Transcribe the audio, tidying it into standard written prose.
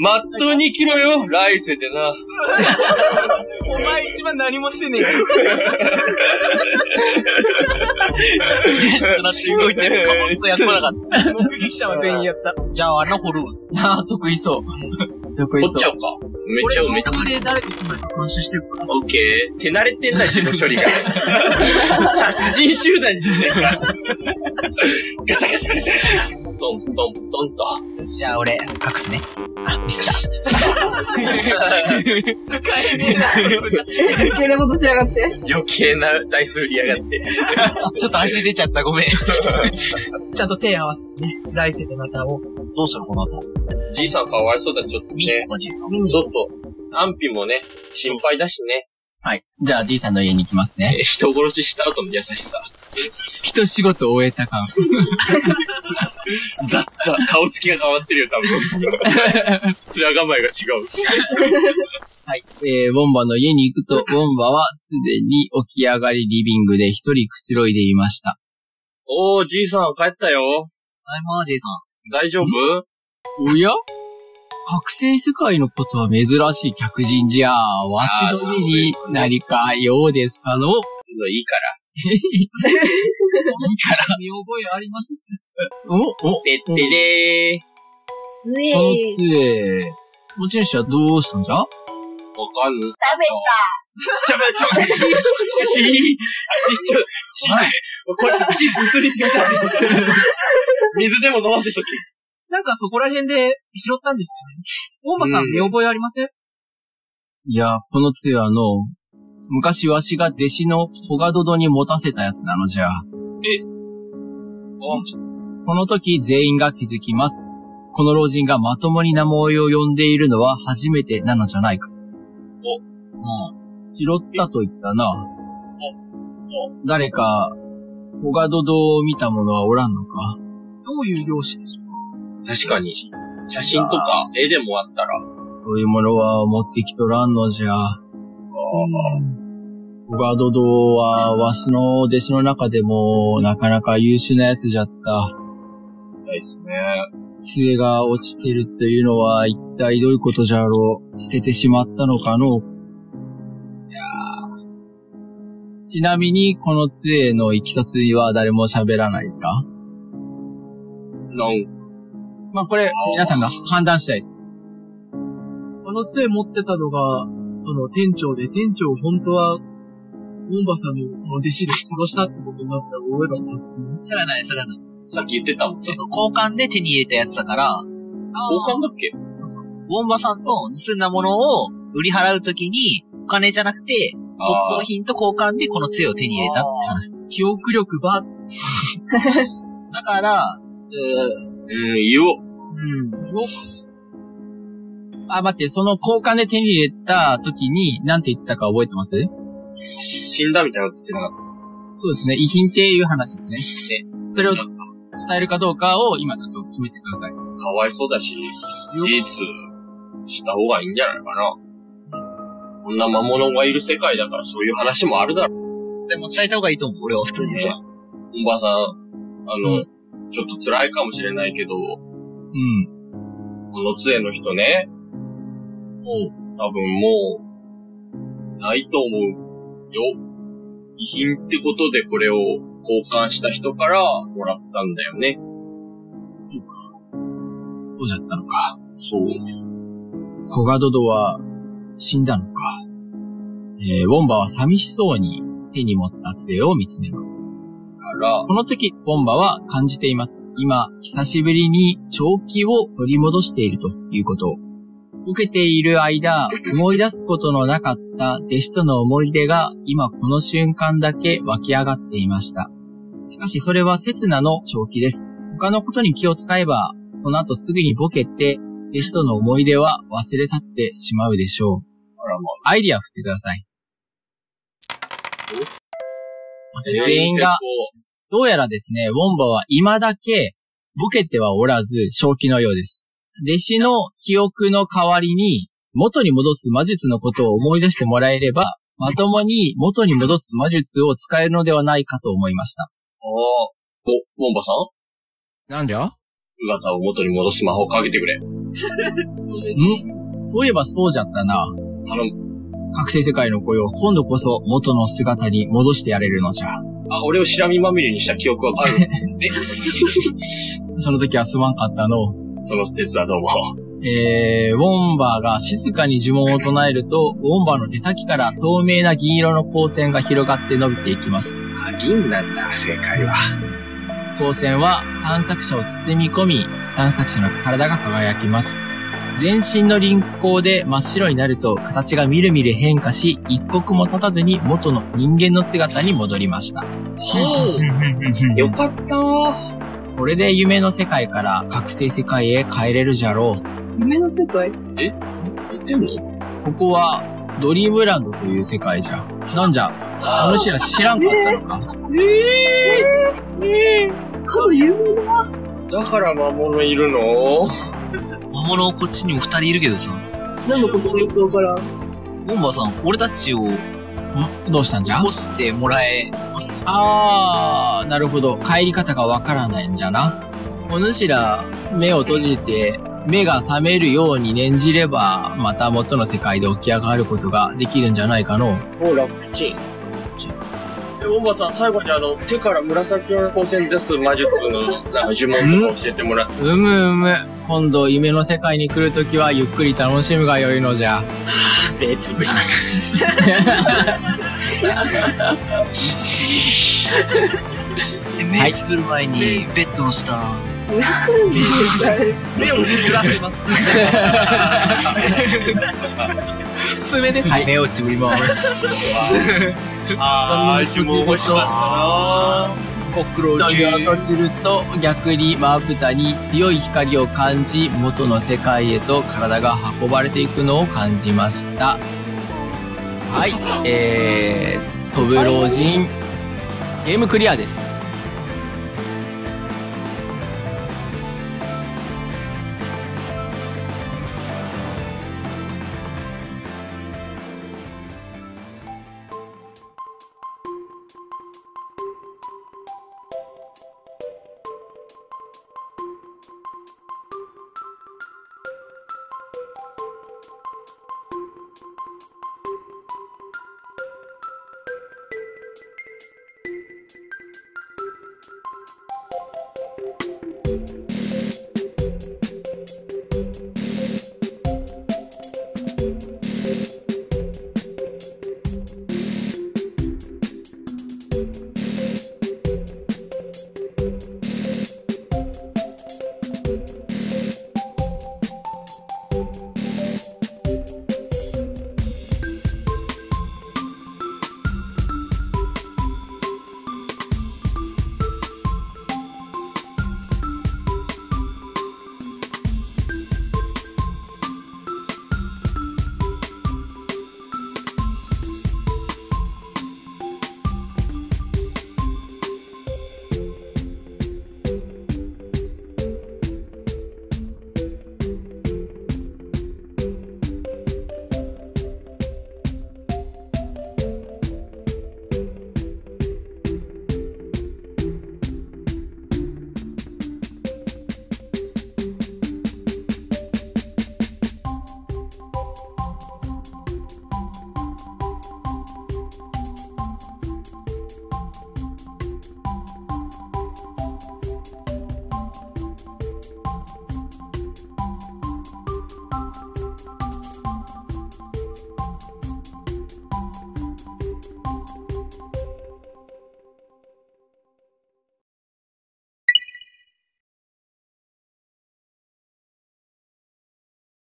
まっとうに生きろよ、来世でな。お前一番何もしてねえよ。だって動いてるかもっとやってこなかった。目撃者は全員やった。じゃあ穴掘るわ。ああ、得意そう。得意そう。掘っちゃうか。めっちゃめっちゃ。これ誰か今監視してるから。オッケー。手慣れてんな、事務処理が。殺人集団にしてるから。ガサガサガサガサ。トントントンと。じゃあ俺、隠すね。あ、ミスった。使えねえな。余計なことしやがって。余計な台数売りやがって。ちょっと足出ちゃった、ごめん。ちゃんと手合わせてね、来世でまたを。どうするこの後。じいさんかわいそうだ、ちょっとね。そうそう。安否もね、心配だしね。はい。じゃあ、じいさんの家に行きますね。人殺しした後の優しさ。一仕事終えた感。ざっざ、顔つきが変わってるよ、多分。面構えが違う。はい。ウォンバの家に行くと、ウォンバはすでに起き上がりリビングで一人くつろいでいました。おー、じいさん帰ったよ。はい、マージーさん。大丈夫？おや？覚醒世界のことは珍しい客人じゃあ、わしの家に何か用ですかの？いいから。いいから。見覚えあります？てってれー。つえー。持ち主はどうしたんじゃ？わかんない。食べた。こいつ口すすりすぎた。水でも飲ませとき。なんかそこら辺で拾ったんですよね。大間さん見覚えありません？いや、この杖は昔わしが弟子のコガドドに持たせたやつなのじゃ。この時全員が気づきます。この老人がまともに名前を呼んでいるのは初めてなのじゃないか。拾ったと言ったな。誰か、コガドドを見た者はおらんのか？どういう容姿ですか？確かに。写真とか絵でもあったら。そういうものは持ってきとらんのじゃ。コガドドはわしの弟子の中でもなかなか優秀なやつじゃった。ですね。杖が落ちてるというのは一体どういうことじゃろう。捨ててしまったのかの。ちなみにこの杖の行きさつは誰も喋らないですか？まあこれ皆さんが判断したいです。この杖持ってたのが、店長で、店長本当は、モンバさんの弟子で殺したってことになったら覚えがますね。そらない。さっき言ってたもんね。そうそう、交換で手に入れたやつだから。交換だっけ？そう。ウォンバさんと盗んだものを売り払うときに、お金じゃなくて、骨董品と交換でこの杖を手に入れたって話。記憶力バーだから、言おう。待って、その交換で手に入れた時に何て言ったか覚えてます？死んだみたいなこと言ってなかった。そうですね。遺品っていう話ですね。それを伝えるかどうかを今ちょっと決めてください。かわいそうだし、事実した方がいいんじゃないかな。こんな魔物がいる世界だからそういう話もあるだろう。でも伝えた方がいいと思う。俺は普通にさ。おばさん、ちょっと辛いかもしれないけど、この杖の人ね、多分もう、ないと思うよ。遺品ってことでこれを交換した人からもらったんだよね。そうじゃったのか。そう。コガドドは死んだのか。ウォンバは寂しそうに手に持った杖を見つめます。この時、ウォンバは感じています。今、久しぶりに正気を取り戻しているということを。受けている間、思い出すことのなかった弟子との思い出が今この瞬間だけ湧き上がっていました。しかしそれは刹那の正気です。他のことに気を使えば、その後すぐにボケて、弟子との思い出は忘れ去ってしまうでしょう。アイディア振ってください。全員が、どうやらですね、ウォンバは今だけボケてはおらず正気のようです。弟子の記憶の代わりに元に戻す魔術のことを思い出してもらえれば、まともに元に戻す魔術を使えるのではないかと思いました。ウォンバさん？なんじゃ？姿を元に戻す魔法をかけてくれ。そういえばそうじゃったな。頼む。覚醒世界の声を今度こそ元の姿に戻してやれるのじゃ。あ、俺をシラミまみれにした記憶はあるんですね。その時はすまんかったの。その鉄はどうも。ウォンバが静かに呪文を唱えると、ウォンバの手先から透明な銀色の光線が広がって伸びていきます。あ、銀なんだ、正解は。光線は探索者を包み込み、探索者の体が輝きます。全身の輪廓で真っ白になると、形がみるみる変化し、一刻も経たずに元の人間の姿に戻りました。よかったー。これで夢の世界から覚醒世界へ帰れるじゃろう。夢の世界？言ってんの？ここはドリームランドという世界じゃ。なんじゃ、お主ら知らんかったのか。かの有名な。だから魔物いるの？魔物こっちにも2人いるけどさ。何のことかよくわからん。ボンバーさん、俺たちをどうしたんじゃ？起こしてもらえますなるほど。帰り方がわからないんじゃな。お主ら、目を閉じて、目が覚めるように念じれば、また元の世界で起き上がることができるんじゃないかの。もう楽ちん。ボンバさん、最後に手から紫色の光線出す魔術の、呪文とか教えてもらって。今度、夢の世界に来るときは、ゆっくり楽しむが良いのじゃ。目つぶります。目つぶる前に、ベッドの下。目をめくらせます。爪です。はい、目をつぶります。呪文欲しかったなコックローチ。とすると、逆にまぶたに強い光を感じ、元の世界へと体が運ばれていくのを感じました。はい、飛ぶ老人、ゲームクリアです。